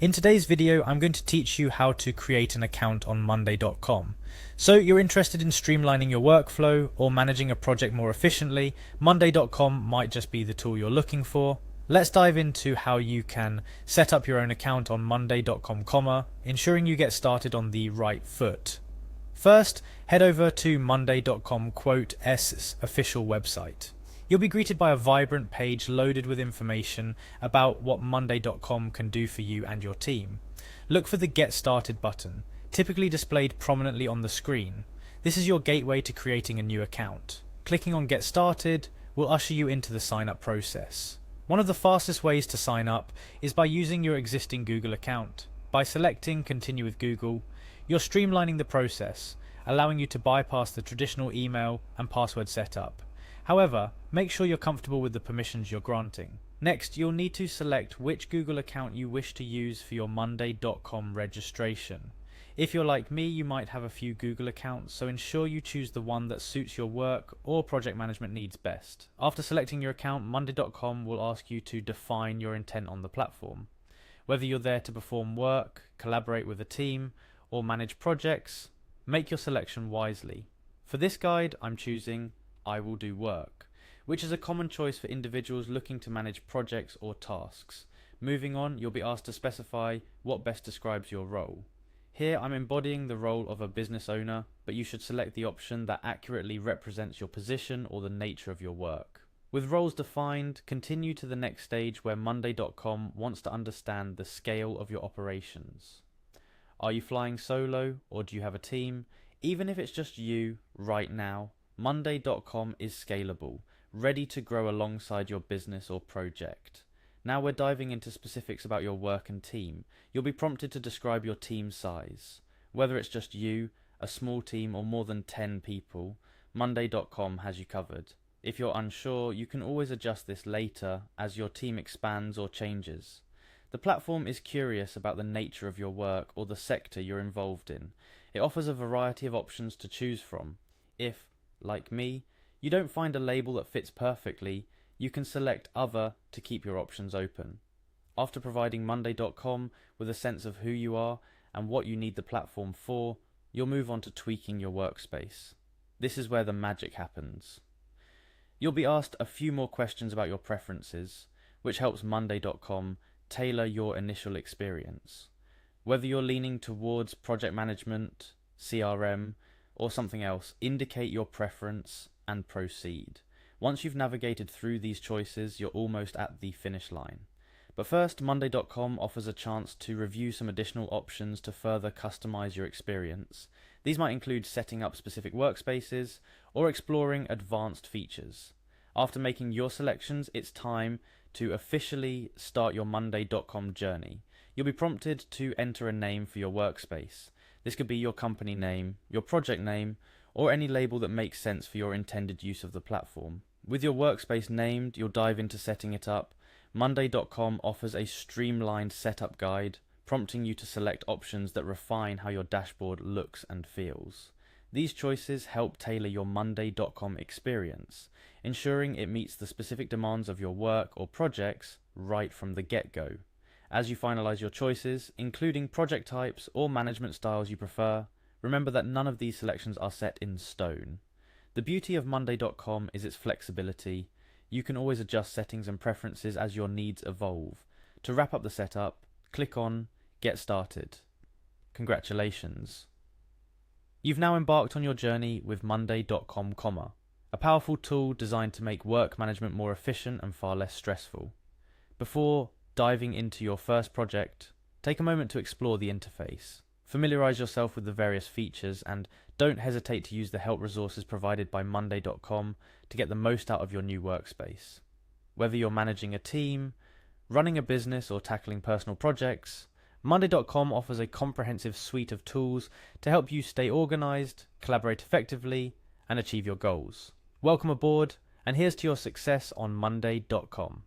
In today's video, I'm going to teach you how to create an account on Monday.com. So you're interested in streamlining your workflow or managing a project more efficiently, Monday.com might just be the tool you're looking for. Let's dive into how you can set up your own account on Monday.com, ensuring you get started on the right foot. First, head over to Monday.com/s official website. You'll be greeted by a vibrant page loaded with information about what Monday.com can do for you and your team. Look for the Get Started button, typically displayed prominently on the screen. This is your gateway to creating a new account. Clicking on Get Started will usher you into the sign-up process. One of the fastest ways to sign up is by using your existing Google account. By selecting Continue with Google, you're streamlining the process, allowing you to bypass the traditional email and password setup. However, make sure you're comfortable with the permissions you're granting. Next, you'll need to select which Google account you wish to use for your Monday.com registration. If you're like me, you might have a few Google accounts, so ensure you choose the one that suits your work or project management needs best. After selecting your account, Monday.com will ask you to define your intent on the platform. Whether you're there to perform work, collaborate with a team, or manage projects, make your selection wisely. For this guide, I'm choosing I will do work, which is a common choice for individuals looking to manage projects or tasks. Moving on, you'll be asked to specify what best describes your role. Here I'm embodying the role of a business owner, but you should select the option that accurately represents your position or the nature of your work. With roles defined, continue to the next stage where Monday.com wants to understand the scale of your operations. Are you flying solo or do you have a team? Even if it's just you right now, Monday.com is scalable, ready to grow alongside your business or project. Now we're diving into specifics about your work and team. You'll be prompted to describe your team size. Whether it's just you, a small team, or more than 10 people, Monday.com has you covered. If you're unsure, you can always adjust this later as your team expands or changes. The platform is curious about the nature of your work or the sector you're involved in. It offers a variety of options to choose from. If, like me, you don't find a label that fits perfectly, you can select Other to keep your options open. After providing Monday.com with a sense of who you are and what you need the platform for, you'll move on to tweaking your workspace. This is where the magic happens. You'll be asked a few more questions about your preferences, which helps Monday.com tailor your initial experience. Whether you're leaning towards project management, CRM, or something else, indicate your preference and proceed. Once you've navigated through these choices, you're almost at the finish line. But first, Monday.com offers a chance to review some additional options to further customize your experience. These might include setting up specific workspaces or exploring advanced features. After making your selections, it's time to officially start your Monday.com journey. You'll be prompted to enter a name for your workspace. This could be your company name, your project name, or any label that makes sense for your intended use of the platform. With your workspace named, you'll dive into setting it up. Monday.com offers a streamlined setup guide, prompting you to select options that refine how your dashboard looks and feels. These choices help tailor your Monday.com experience, ensuring it meets the specific demands of your work or projects right from the get-go. As you finalize your choices, including project types or management styles you prefer, remember that none of these selections are set in stone. The beauty of Monday.com is its flexibility. You can always adjust settings and preferences as your needs evolve. To wrap up the setup, click on Get Started. Congratulations. You've now embarked on your journey with Monday.com, a powerful tool designed to make work management more efficient and far less stressful. Before diving into your first project, take a moment to explore the interface. Familiarize yourself with the various features and don't hesitate to use the help resources provided by Monday.com to get the most out of your new workspace. Whether you're managing a team, running a business, or tackling personal projects, Monday.com offers a comprehensive suite of tools to help you stay organized, collaborate effectively, and achieve your goals. Welcome aboard, and here's to your success on Monday.com.